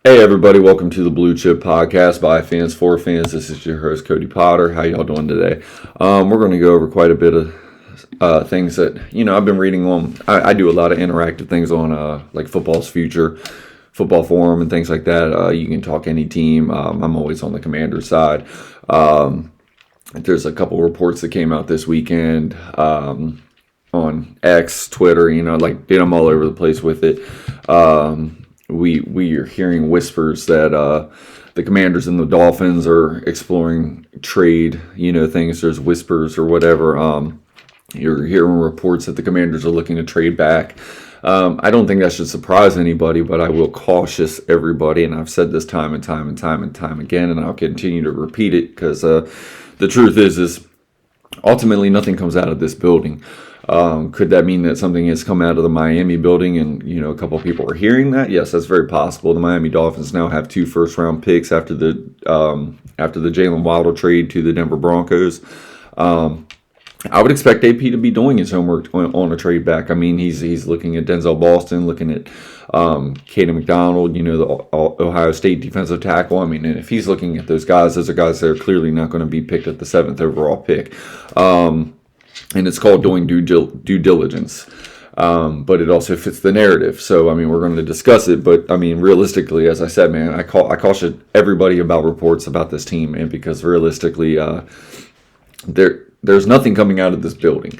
Hey everybody, welcome to the Blue Chip Podcast by fans for fans. This is your host Cody Potter. How y'all doing today? We're going to go over quite a bit of things that I've been reading on. I do a lot of interactive things on like Football's Future, Football Forum, and things like that. You can talk any team. I'm always on the Commanders side. There's a couple reports that came out this weekend on X, Twitter. I'm all over the place with it. We are hearing whispers that the Commanders and the Dolphins are exploring trade, things. There's whispers or whatever. You're hearing reports that the Commanders are looking to trade back. I don't think that should surprise anybody, but I will cautious everybody, and I've said this time and time again, and I'll continue to repeat it because the truth is ultimately nothing comes out of this building. Could that mean that something has come out of the Miami building and, a couple of people are hearing that? Yes, that's very possible. The Miami Dolphins now have 2 first-round picks after the Jalen Waddle trade to the Denver Broncos. I would expect AP to be doing his homework on a trade back. I mean, he's looking at Denzel Boston, looking at Caden McDonald, the Ohio State defensive tackle. I mean, and if he's looking at those are guys that are clearly not going to be picked at the 7th overall pick. And it's called doing due diligence. But it also fits the narrative. So, we're going to discuss it. But, realistically, as I said, man, I caution everybody about reports about this team. And because realistically, there's nothing coming out of this building.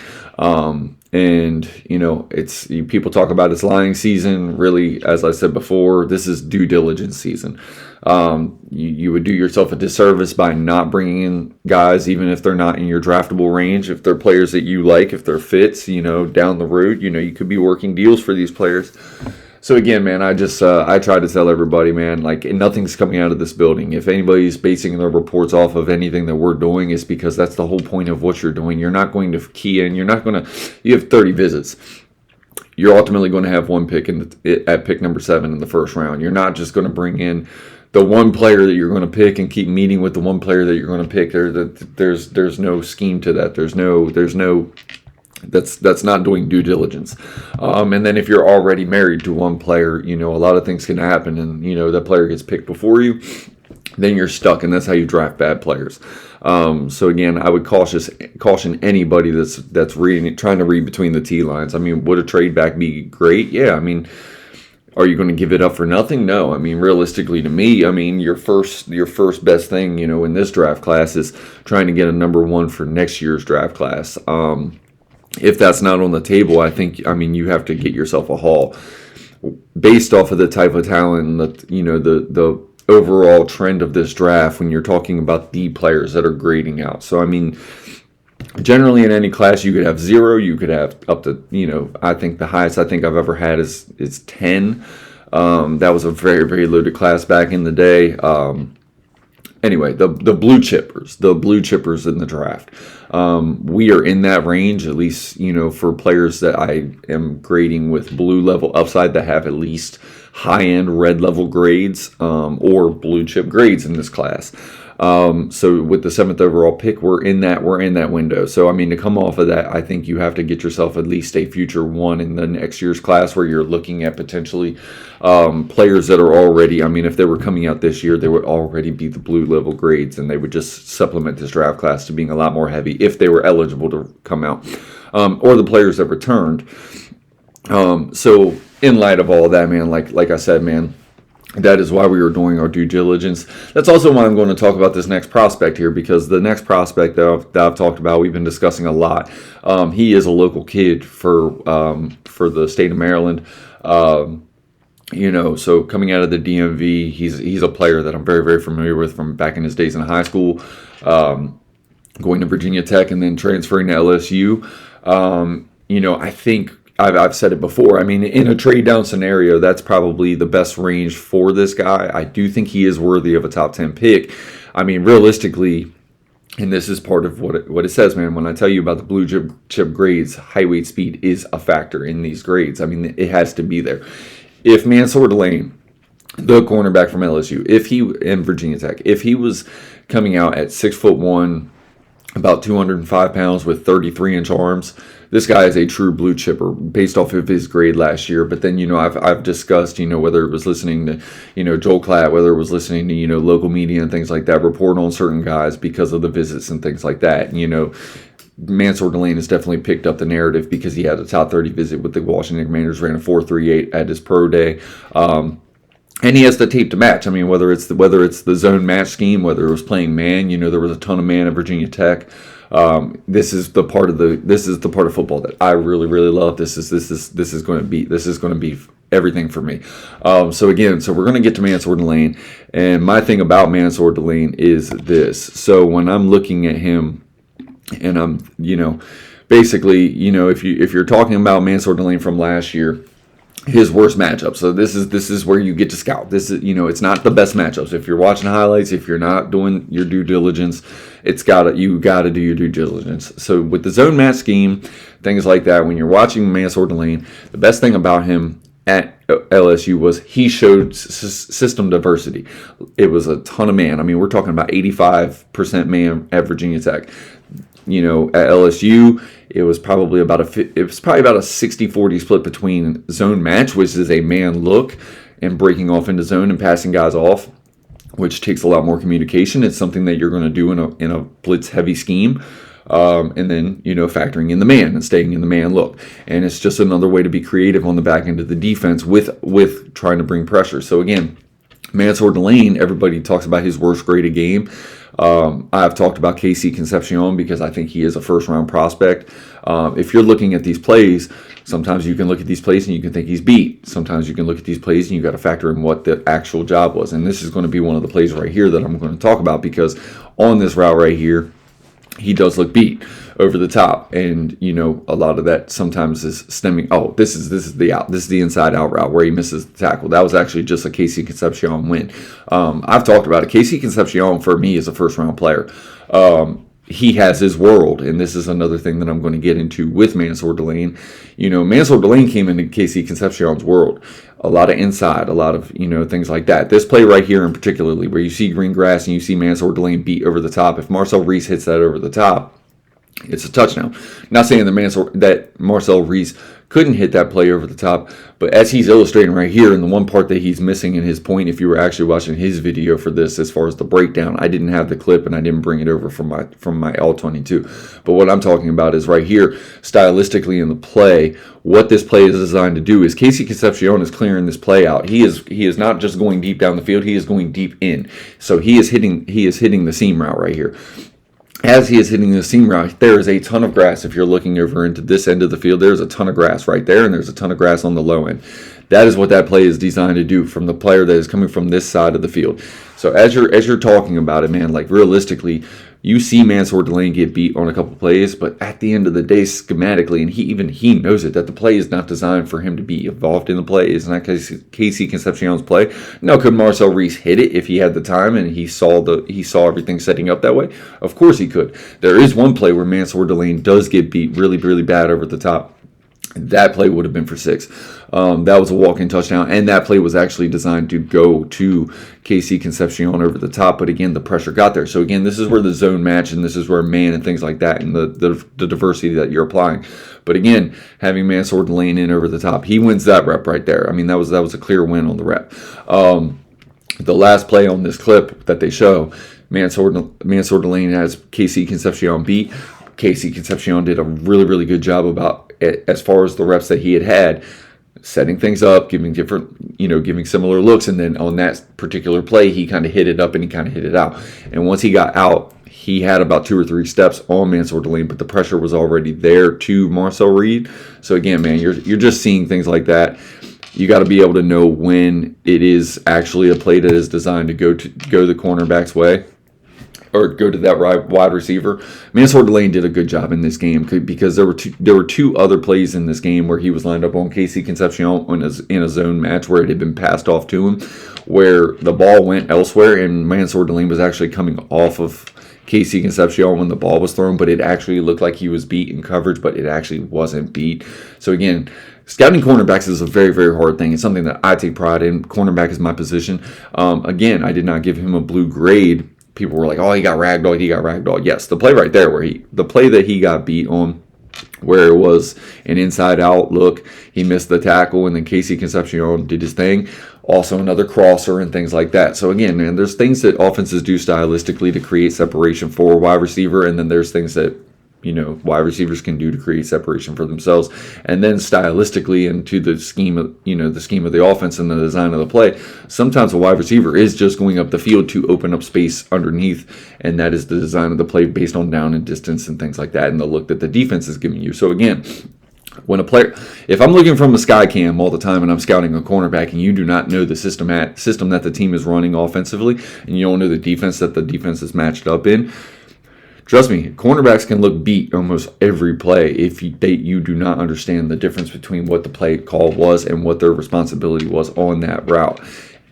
It's people talk about it's lying season. Really, as I said before, this is due diligence season. You would do yourself a disservice by not bringing in guys, even if they're not in your draftable range. If they're players that you like, if they're fits, down the road, you could be working deals for these players. So again, man, I try to tell everybody, man, like nothing's coming out of this building. If anybody's basing their reports off of anything that we're doing, it's because that's the whole point of what you're doing. You're not going to key in. You have 30 visits. You're ultimately going to have one pick at pick number 7 in the first round. You're not just going to bring in the one player that you're going to pick and keep meeting with the one player that you're going to pick. There's no scheme to that. That's not doing due diligence. And then if you're already married to one player, a lot of things can happen, and that player gets picked before you, then you're stuck, and that's how you draft bad players. So again, I would caution anybody that's reading, trying to read between the tea lines. Would a trade back be great? Yeah. Are you going to give it up for nothing? No. Realistically to me, your first best thing, in this draft class is trying to get a number 1 for next year's draft class. If that's not on the table, I think, you have to get yourself a haul based off of the type of talent and the overall trend of this draft when you're talking about the players that are grading out. So, generally in any class you could have 0, you could have up to, I think the highest I think I've ever had is 10. That was a very, very loaded class back in the day. Anyway, the blue chippers in the draft. We are in that range, at least, for players that I am grading with blue level upside that have at least high-end red level grades or blue chip grades in this class. So with the 7th overall pick, we're in that window. So to come off of that, I think you have to get yourself at least a future 1 in the next year's class where you're looking at potentially players that are already, if they were coming out this year, they would already be the blue level grades, and they would just supplement this draft class to being a lot more heavy if they were eligible to come out, or the players that returned. So in light of all of that, man, like I said, man, that is why we were doing our due diligence. That's also why I'm going to talk about this next prospect here, because the next prospect that I've talked about, we've been discussing a lot. He is a local kid for the state of Maryland. So coming out of the DMV, he's a player that I'm very, very familiar with from back in his days in high school, going to Virginia Tech and then transferring to LSU. I think I've said it before. In a trade down scenario, that's probably the best range for this guy. I do think he is worthy of a top 10 pick. Realistically, and this is part of what it says, man. When I tell you about the blue chip grades, height, weight, speed is a factor in these grades. It has to be there. If Mansoor Delane, the cornerback from LSU, in Virginia Tech, if he was coming out at 6'1", about 205 pounds with 33-inch arms, this guy is a true blue chipper based off of his grade last year. But then, I've discussed, whether it was listening to, Joel Klatt, whether it was listening to, local media and things like that, report on certain guys because of the visits and things like that. Mansoor Delane has definitely picked up the narrative because he had a top 30 visit with the Washington Commanders, ran a 4.38 at his pro day. And he has the tape to match. I mean, whether it's the zone match scheme, whether it was playing man, there was a ton of man at Virginia Tech. This is the part of football that I really, really love. This is going to be everything for me. So we're going to get to Mansoor Delane, and my thing about Mansoor Delane is this. So when I'm looking at him, and I'm, basically, if you're talking about Mansoor Delane from last year, his worst matchup. So this is where you get to scout. This is, it's not the best matchups. If you're watching highlights, if you're not doing your due diligence, you gotta do your due diligence. So with the zone match scheme, things like that, when you're watching Mansoor Delane, the best thing about him at LSU was he showed system diversity. It was a ton of man. I mean, we're talking about 85% man at Virginia Tech. At LSU, it was probably about a 60-40 split between zone match, which is a man look, and breaking off into zone and passing guys off, which takes a lot more communication. It's something that you're going to do in a blitz heavy scheme. And then, factoring in the man and staying in the man look. And it's just another way to be creative on the back end of the defense with trying to bring pressure. So again, Mansoor Delane, everybody talks about his worst graded game. I've talked about KC Concepcion because I think he is a first-round prospect. If you're looking at these plays, sometimes you can look at these plays and you can think he's beat. Sometimes you can look at these plays and you got to factor in what the actual job was. And this is going to be one of the plays right here that I'm going to talk about, because on this route right here, he does look beat over the top, and a lot of that sometimes is stemming. Oh, this is the inside out route where he misses the tackle. That was actually just a KC Concepcion win. I've talked about it. KC Concepcion for me is a first round player. He has his world, and this is another thing that I'm going to get into with Mansoor Delane. Mansoor Delane came into KC Concepcion's world. A lot of inside, a lot of, things like that. This play right here in particularly, where you see green grass and you see Mansoor Delane beat over the top. If Marcel Reese hits that over the top, it's a touchdown. Not saying that Marcel Reese couldn't hit that play over the top, but as he's illustrating right here, and the one part that he's missing in his point, if you were actually watching his video for this, as far as the breakdown, I didn't have the clip and I didn't bring it over from my L22. But what I'm talking about is right here, stylistically in the play, what this play is designed to do is KC Concepcion is clearing this play out. He is not just going deep down the field, he is going deep in. So he is hitting the seam route right here. As he is hitting the seam route, there is a ton of grass. If you're looking over into this end of the field, there's a ton of grass right there, and there's a ton of grass on the low end. That is what that play is designed to do from the player that is coming from this side of the field. So as you're talking about it, man, like realistically, you see Mansoor Delane get beat on a couple plays, but at the end of the day, schematically, and he knows it, that the play is not designed for him to be involved in the play. It's not KC Concepcion's play. Now, could Marcel Reese hit it if he had the time and he saw everything setting up that way? Of course he could. There is one play where Mansoor Delane does get beat really, really bad over the top. That play would have been for 6. That was a walk-in touchdown, and that play was actually designed to go to KC Concepcion over the top, but again, the pressure got there. So again, this is where the zone match, and this is where man and things like that, and the diversity that you're applying. But again, having Mansoor Delane in over the top, he wins that rep right there. I mean, that was a clear win on the rep. The last play on this clip that they show, Mansoor Delane has KC Concepcion beat. KC Concepcion did a really, really good job about, as far as the reps that he had, setting things up, giving similar looks, and then on that particular play, he kind of hit it up and he kind of hit it out. And once he got out, he had about 2 or 3 steps on Mansoor Delane, but the pressure was already there to Marcel Reed. So again, man, you're just seeing things like that. You got to be able to know when it is actually a play that is designed to go the cornerback's way, or go to that wide receiver. Mansoor Delane did a good job in this game because there were two other plays in this game where he was lined up on KC Concepcion in a zone match where it had been passed off to him, where the ball went elsewhere and Mansoor Delane was actually coming off of KC Concepcion when the ball was thrown, but it actually looked like he was beat in coverage, but it actually wasn't beat. So again, scouting cornerbacks is a very, very hard thing. It's something that I take pride in. Cornerback is my position. Again, I did not give him a blue grade. People were like, oh, he got ragdolled. Yes, the play right there the play that he got beat on where it was an inside-out look. He missed the tackle, and then KC Concepcion did his thing. Also another crosser and things like that. So again, man, there's things that offenses do stylistically to create separation for a wide receiver, and then there's things that wide receivers can do to create separation for themselves. And then stylistically into the scheme of, the scheme of the offense and the design of the play, sometimes a wide receiver is just going up the field to open up space underneath, and that is the design of the play based on down and distance and things like that, and the look that the defense is giving you. So again, when a player, if I'm looking from a sky cam all the time and I'm scouting a cornerback and you do not know the system that the team is running offensively, and you don't know the defense that the defense is matched up in, trust me, cornerbacks can look beat almost every play if you do not understand the difference between what the play call was and what their responsibility was on that route.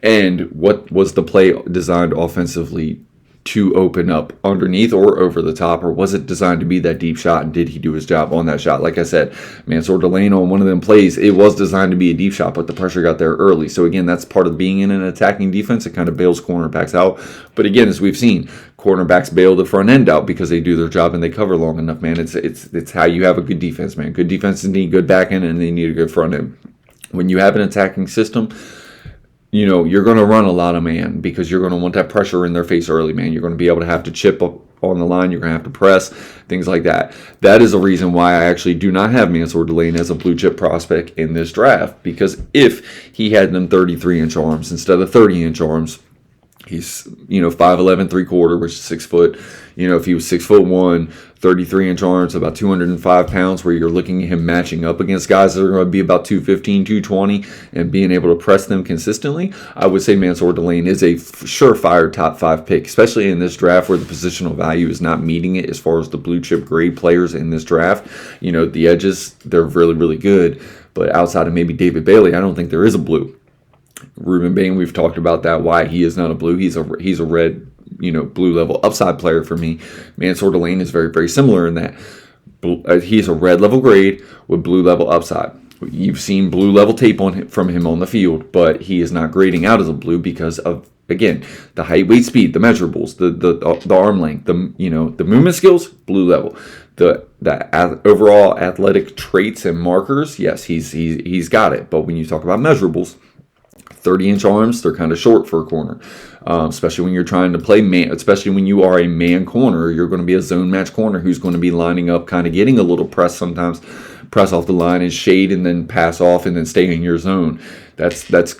And what was the play designed offensively to open up underneath or over the top, or was it designed to be that deep shot, and did he do his job on that shot? Like I said, Mansoor Delane on one of them plays, it was designed to be a deep shot, but the pressure got there early. So again, that's part of being in an attacking defense. It kind of bails cornerbacks out. But again, as we've seen, cornerbacks bail the front end out because they do their job and they cover long enough, man. It's how you have a good defense, man. Good defenses need good back end and they need a good front end. When you have an attacking system, you're going to run a lot of man because you're going to want that pressure in their face early, man. You're going to be able to have to chip up on the line. You're going to have to press, things like that. That is a reason why I actually do not have Mansoor Delane as a blue chip prospect in this draft, because if he had them 33-inch arms instead of 30-inch arms, he's 5'11", 3/4, which is 6 foot. If he was 6'1", 33-inch arms, about 205 pounds, where you're looking at him matching up against guys that are going to be about 215, 220, and being able to press them consistently, I would say Mansoor Delane is a surefire top 5 pick, especially in this draft where the positional value is not meeting it as far as the blue chip grade players in this draft. The edges, they're really, really good, but outside of maybe David Bailey, I don't think there is a blue. Ruben Bain, we've talked about that, why he is not a blue. He's a red, blue level upside player for me. Mansoor Delane is very, very similar in that he's a red level grade with blue level upside. You've seen blue level tape from him on the field, but he is not grading out as a blue because of, again, the height, weight, speed, the measurables, the arm length, the movement skills, blue level. The overall athletic traits and markers, yes, he's got it. But when you talk about measurables, 30-inch arms, they're kind of short for a corner, especially when you're trying to play man, especially when you are a man corner. You're going to be a zone match corner who's going to be lining up, kind of getting a little press sometimes, press off the line and shade and then pass off and then stay in your zone. That's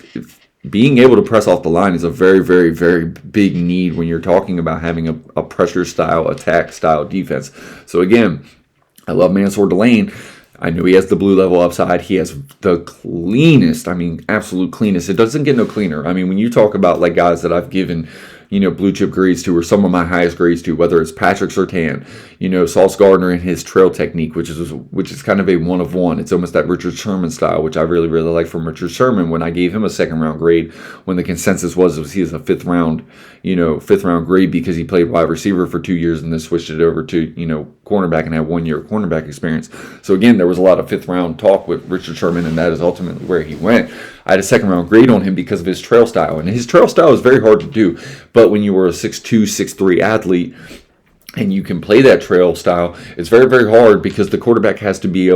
being able to press off the line is a very, very, very big need when you're talking about having a pressure style, attack style defense. So again, I love Mansoor Delane. I know he has the blue level upside. He has the cleanest, absolute cleanest. It doesn't get no cleaner. When you talk about like guys that I've given, blue chip grades to, or some of my highest grades to, whether it's Patrick Surtain, Sauce Gardner and his trail technique, which is kind of a one of one. It's almost that Richard Sherman style, which I really, really like from Richard Sherman. When I gave him a 2nd round grade, when the consensus was he was a 5th round grade because he played wide receiver for 2 years and then switched it over to, cornerback and had 1 year cornerback experience. So again, there was a lot of 5th round talk with Richard Sherman, and that is ultimately where he went. I had a 2nd round grade on him because of his trail style, and his trail style is very hard to do. But when you were a 6'2", 6'3" athlete, and you can play that trail style, it's very, very hard because the quarterback has to be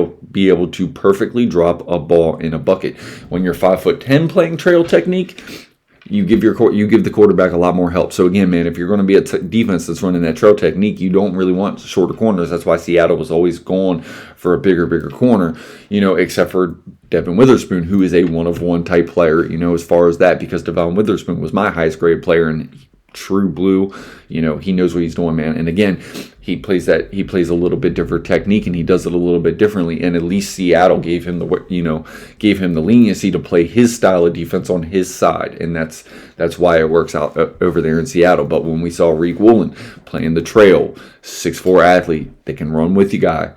able to perfectly drop a ball in a bucket. When you're 5'10" playing trail technique, you give the quarterback a lot more help. So again, man, if you're going to be a defense that's running that trail technique, you don't really want shorter corners. That's why Seattle was always going for a bigger corner, except for Devin Witherspoon, who is a one-of-one type player, as far as that, because Devin Witherspoon was my highest grade player and true blue. He knows what he's doing, man. And again, he plays a little bit different technique, and he does it a little bit differently. And at least Seattle gave him the leniency to play his style of defense on his side, and that's why it works out over there in Seattle. But when we saw Reek Woolen playing the trail, 6'4" athlete, they can run with you guy,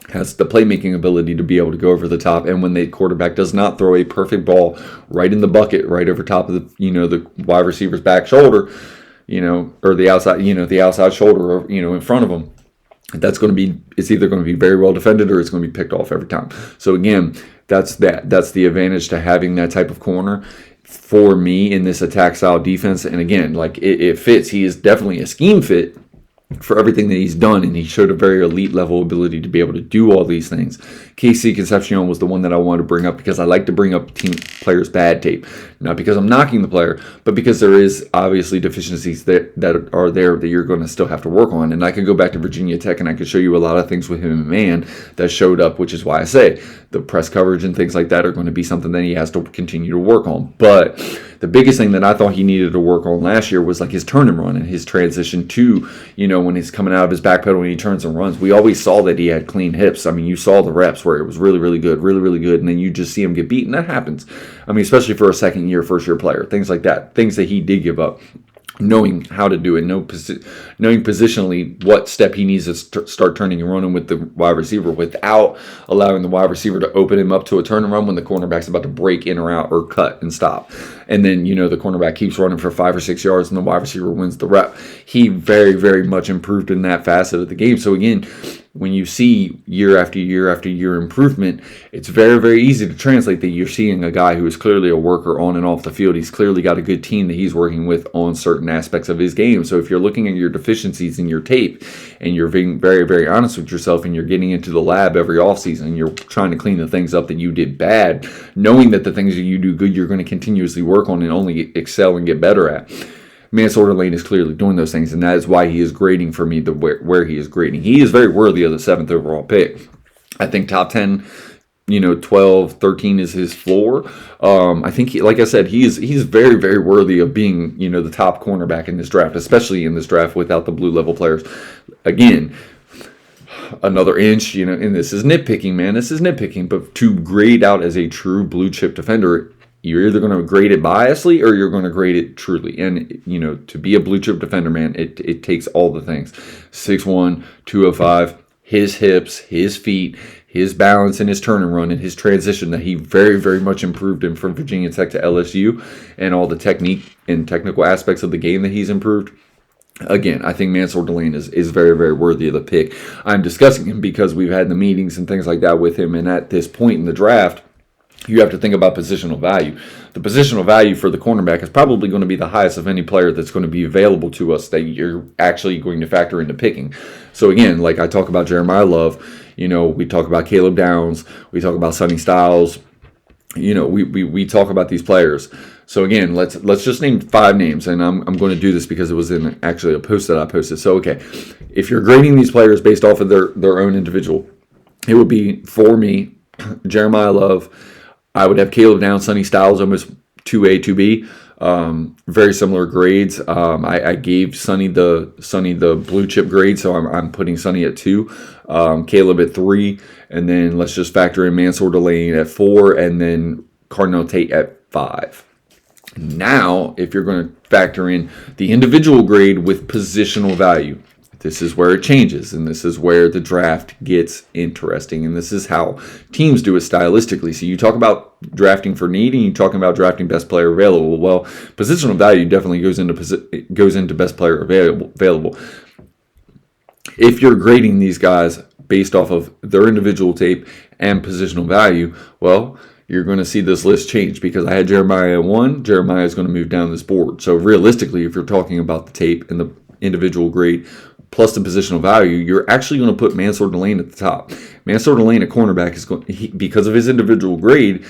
has the playmaking ability to be able to go over the top, and when the quarterback does not throw a perfect ball right in the bucket, right over top of the wide receiver's back shoulder, or the outside shoulder, in front of him, it's either going to be very well defended or it's going to be picked off every time. So again, that's the advantage to having that type of corner for me in this attack style defense. And again, like it fits. He is definitely a scheme fit. for everything that he's done, and he showed a very elite level ability to be able to do all these things. KC Concepcion was the one that I wanted to bring up because I like to bring up team players' bad tape. Not because I'm knocking the player, but because there is obviously deficiencies that are there that you're going to still have to work on. And I could go back to Virginia Tech and I could show you a lot of things with him and man that showed up, which is why I say the press coverage and things like that are going to be something that he has to continue to work on. But the biggest thing that I thought he needed to work on last year was like his turn and run and his transition to, when he's coming out of his back pedal and he turns and runs. We always saw that he had clean hips. I mean, you saw the reps where it was really, really good, really, really good, and then you just see him get beaten. That happens. I mean, especially for a second year, first year player, things like that, things that he did give up. Knowing how to do it, knowing positionally what step he needs to start turning and running with the wide receiver without allowing the wide receiver to open him up to a turn and run when the cornerback's about to break in or out or cut and stop. And then, the cornerback keeps running for 5 or 6 yards and the wide receiver wins the rep. He very, very much improved in that facet of the game. So again, when you see year after year after year improvement, it's very, very easy to translate that you're seeing a guy who is clearly a worker on and off the field. He's clearly got a good team that he's working with on certain aspects of his game. So if you're looking at your deficiencies in your tape and you're being very, very honest with yourself and you're getting into the lab every offseason and you're trying to clean the things up that you did bad, knowing that the things that you do good, you're going to continuously work on and only excel and get better at. Mansoor Delane is clearly doing those things, and that is why he is grading for me where he is grading. He is very worthy of the 7th overall pick. I think top 10, 12, 13 is his floor. I think, like I said, he's very, very worthy of being, the top cornerback in this draft, especially in this draft without the blue level players. Again, another inch, and this is nitpicking, man. This is nitpicking, but to grade out as a true blue chip defender, you're either going to grade it biasly or you're going to grade it truly. And, to be a blue chip defender, man, it takes all the things. 6'1", 205, his hips, his feet, his balance and his turn and run and his transition that he very, very much improved in from Virginia Tech to LSU and all the technique and technical aspects of the game that he's improved. Again, I think Mansoor Delane is very, very worthy of the pick. I'm discussing him because we've had the meetings and things like that with him. And at this point in the draft, you have to think about positional value. The positional value for the cornerback is probably going to be the highest of any player that's going to be available to us that you're actually going to factor into picking. So again, like I talk about Jeremiah Love, we talk about Caleb Downs, we talk about Sonny Styles, we talk about these players. So again, let's just name 5 names, and I'm going to do this because it was in actually a post that I posted. So okay, if you're grading these players based off of their own individual, it would be, for me, Jeremiah Love. I would have Caleb Downs, Sonny Styles, almost 2A, 2B. Very similar grades. I gave Sonny the blue chip grade, so I'm putting Sonny at 2, Caleb at 3, and then let's just factor in Mansoor Delane at 4, and then Cardinal Tate at 5. Now, if you're going to factor in the individual grade with positional value, this is where it changes, and this is where the draft gets interesting, and this is how teams do it stylistically. So you talk about drafting for need, and you talk about drafting best player available. Well, positional value definitely goes into best player available. If you're grading these guys based off of their individual tape and positional value, well, you're going to see this list change because I had Jeremiah at 1. Jeremiah is going to move down this board. So realistically, if you're talking about the tape and the individual grade plus the positional value, you're actually going to put Mansoor Delane at the top. Mansoor Delane at cornerback is because of his individual grade,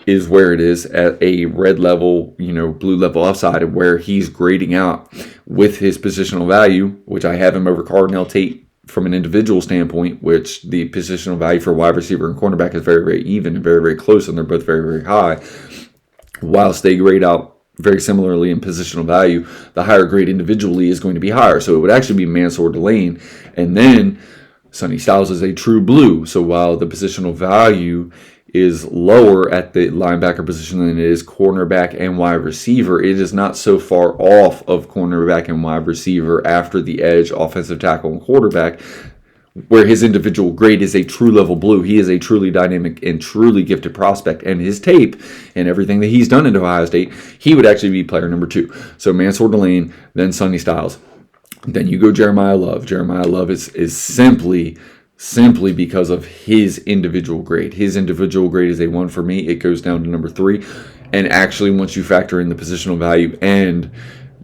is where it is at a red level, blue level upside, where he's grading out with his positional value, which I have him over Cardinal Tate from an individual standpoint, which the positional value for wide receiver and cornerback is very, very even and very, very close, and they're both very, very high. Whilst they grade out very similarly in positional value, the higher grade individually is going to be higher. So it would actually be Mansoor Delane. And then Sonny Styles is a true blue. So while the positional value is lower at the linebacker position than it is cornerback and wide receiver, it is not so far off of cornerback and wide receiver after the edge, offensive tackle, and quarterback, where his individual grade is a true level blue. He is a truly dynamic and truly gifted prospect, and his tape and everything that he's done at Ohio State, he would actually be player number 2. So Mansoor Delane, then Sonny Styles. Then you go Jeremiah Love. Jeremiah Love is simply because of his individual grade. His individual grade is a 1 for me. It goes down to number 3. And actually, once you factor in the positional value and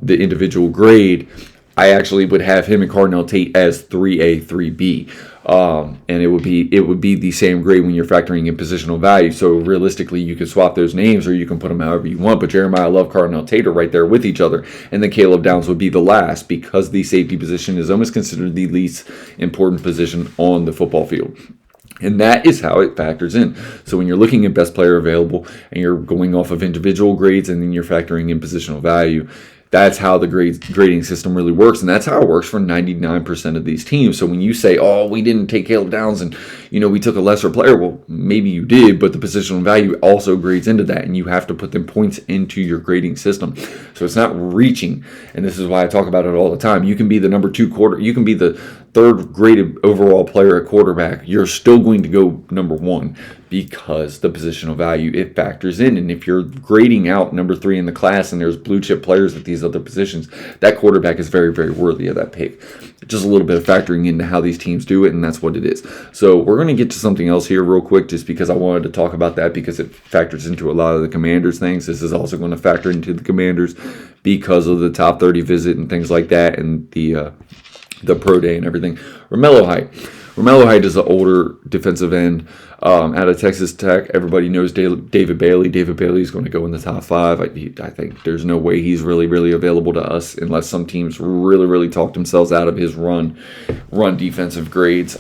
the individual grade, I actually would have him and Cardinal Tate as 3A, 3B. And it would be the same grade when you're factoring in positional value. So realistically, you can swap those names or you can put them however you want. But Jeremiah Love, Cardinal Tate are right there with each other. And then Caleb Downs would be the last, because the safety position is almost considered the least important position on the football field. And that is how it factors in. So when you're looking at best player available and you're going off of individual grades and then you're factoring in positional value, that's how the grading system really works, and that's how it works for 99% of these teams. So when you say, oh, we didn't take Caleb Downs and, we took a lesser player, well, maybe you did, but the positional value also grades into that, and you have to put them points into your grading system. So it's not reaching, and this is why I talk about it all the time. You can be the number 2 you can be the third graded overall player at quarterback. You're still going to go number 1 because the positional value, it factors in. And if you're grading out number 3 in the class and there's blue chip players at these other positions, that quarterback is very, very worthy of that pick. Just a little bit of factoring into how these teams do it, and that's what it is. So we're going to get to something else here real quick, just because I wanted to talk about that, because it factors into a lot of the Commanders things. This is also going to factor into the Commanders because of the top 30 visit and things like that, and the pro day and everything. Romello Height is an older defensive end out of Texas Tech. Everybody knows David Bailey. David Bailey is going to go in the top 5. I think there's no way he's really, really available to us unless some teams really, really talk themselves out of his run defensive grades.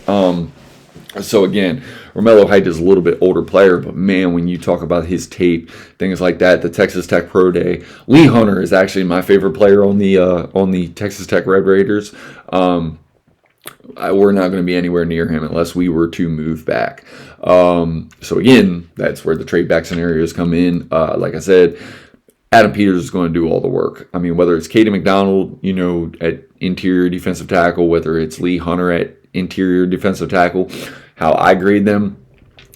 So again, Romello Height is a little bit older player, but man, when you talk about his tape, things like that, the Texas Tech Pro Day, Lee Hunter is actually my favorite player on the Texas Tech Red Raiders. We're not going to be anywhere near him unless we were to move back. So again, that's where the trade back scenarios come in. Like I said, Adam Peters is going to do all the work. I mean, whether it's Katie McDonald, at interior defensive tackle, whether it's Lee Hunter at interior defensive tackle, how I grade them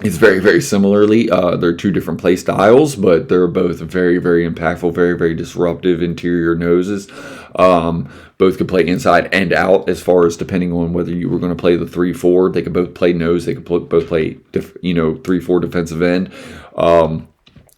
is very, very similarly. They're 2 different play styles, but they're both very, very impactful, very, very disruptive interior noses. Both could play inside and out, as far as depending on whether you were going to play the 3-4. They could both play nose. They could both play 3-4 defensive end.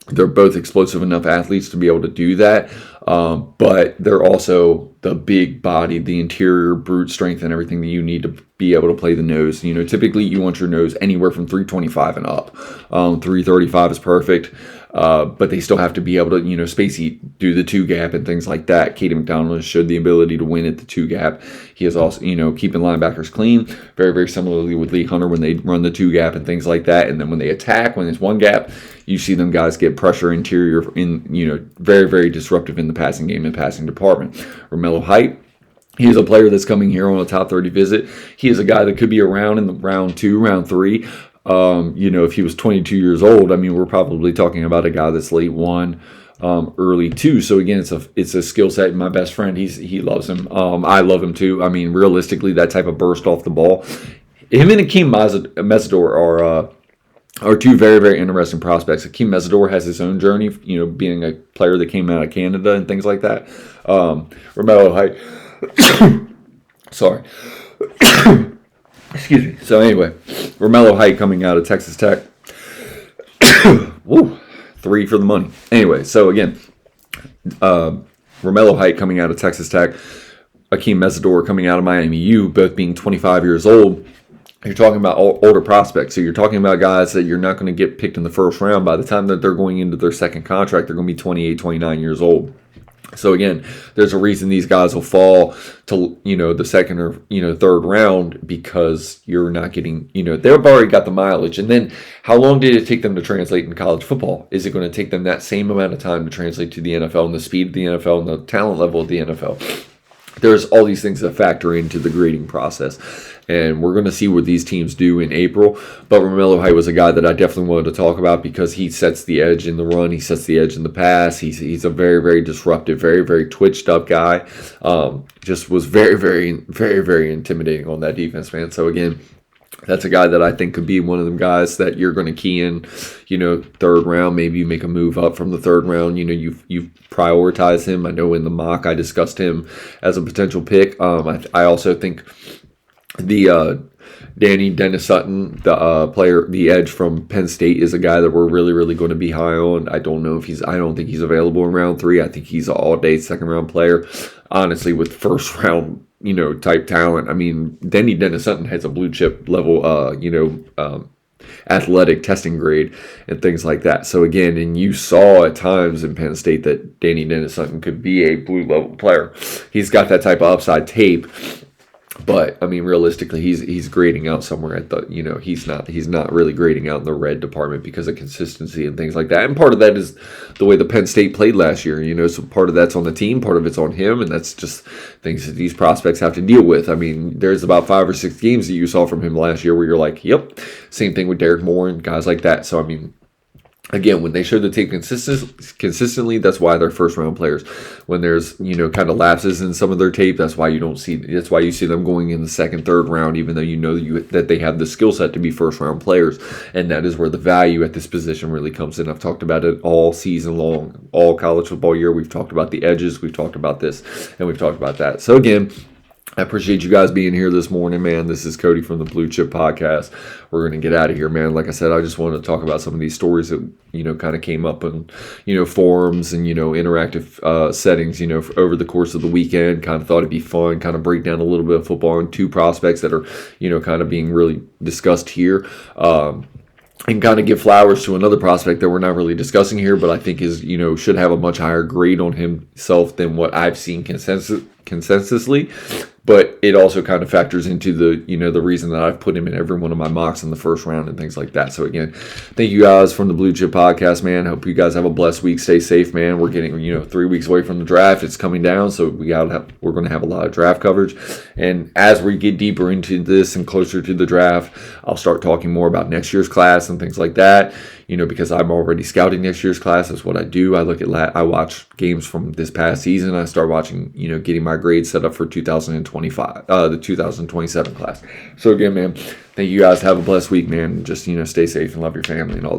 They're both explosive enough athletes to be able to do that, but they're also the big body, the interior brute strength and everything that you need to be able to play the nose. Typically you want your nose anywhere from 325 and up. 335 is perfect, but they still have to be able to, space eat, do the 2 gap and things like that. Katie McDonald has showed the ability to win at the 2 gap. He is also, keeping linebackers clean, very, very similarly with Lee Hunter when they run the 2 gap and things like that. And then when they attack, when it's 1 gap, you see them guys get pressure interior in, very, very disruptive in the passing game and passing department. Romello Height, he is a player that's coming here on a top 30 visit. He is a guy that could be around in the round 2, round 3. If he was 22 years old, I mean, we're probably talking about a guy that's late 1, early 2. So again, it's a skill set. My best friend, he loves him. I love him too. I mean, realistically, that type of burst off the ball, him and Akeem Mesidor are 2 very, very interesting prospects. Akeem Mesidor has his own journey, being a player that came out of Canada and things like that. Romello Height, sorry. Excuse me. So anyway, Romello Height coming out of Texas Tech. Woo, 3 for the money. Anyway, so again, Romello Height coming out of Texas Tech, Akeem Mesidor coming out of Miami U, both being 25 years old. You're talking about older prospects. So you're talking about guys that you're not going to get picked in the first round. By the time that they're going into their second contract, they're going to be 28, 29 years old. So again, there's a reason these guys will fall to, the second or, third round, because you're not getting, they've already got the mileage. And then how long did it take them to translate in college football? Is it going to take them that same amount of time to translate to the NFL and the speed of the NFL and the talent level of the NFL? There's all these things that factor into the grading process. And we're going to see what these teams do in April. But Romello Height was a guy that I definitely wanted to talk about because he sets the edge in the run. He sets the edge in the pass. He's a very, very disruptive, very, very twitched up guy. Just was very, very, very, very intimidating on that defense, man. So again, that's a guy that I think could be one of them guys that you're going to key in, third round. Maybe you make a move up from the third round. You've prioritized him. I know in the mock I discussed him as a potential pick. I also think The Danny Dennis Sutton, the player, the edge from Penn State, is a guy that we're really, really going to be high on. I don't know if I don't think he's available in round 3. I think he's an all-day second-round player. Honestly, with first-round, type talent. I mean, Danny Dennis Sutton has a blue chip level, athletic testing grade and things like that. So again, and you saw at times in Penn State that Danny Dennis Sutton could be a blue level player. He's got that type of upside tape. But I mean, realistically, he's grading out somewhere at the he's not really grading out in the red department because of consistency and things like that. And part of that is the way the Penn State played last year. So part of that's on the team, part of it's on him, and that's just things that these prospects have to deal with. I mean, there's about 5 or 6 games that you saw from him last year where you're like, yep, same thing with Derek Moore and guys like that. So I mean, again, when they show the tape consistently, that's why they're first round players. When there's kind of lapses in some of their tape, that's why you see them going in the second, third round, even though that they have the skill set to be first round players, and that is where the value at this position really comes in. I've talked about it all season long, all college football year. We've talked about the edges, we've talked about this, and we've talked about that. So again, I appreciate you guys being here this morning, man. This is Cody from the Blue Chip Podcast. We're going to get out of here, man. Like I said, I just wanted to talk about some of these stories that, kind of came up in, forums and, interactive settings, over the course of the weekend. Kind of thought it'd be fun, kind of break down a little bit of football and 2 prospects that are, kind of being really discussed here. And kind of give flowers to another prospect that we're not really discussing here, but I think is, should have a much higher grade on himself than what I've seen consensusly. But it also kind of factors into the reason that I've put him in every one of my mocks in the first round and things like that. So again, thank you guys from the Blue Chip Podcast, man. Hope you guys have a blessed week. Stay safe, man. We're getting 3 weeks away from the draft. It's coming down, so we're going to have a lot of draft coverage. And as we get deeper into this and closer to the draft, I'll start talking more about next year's class and things like that. Because I'm already scouting next year's class. That's what I do. I watch games from this past season. I start watching, getting my grades set up for 2025, the 2027 class. So again, man, thank you guys. Have a blessed week, man. Just, stay safe and love your family and all this.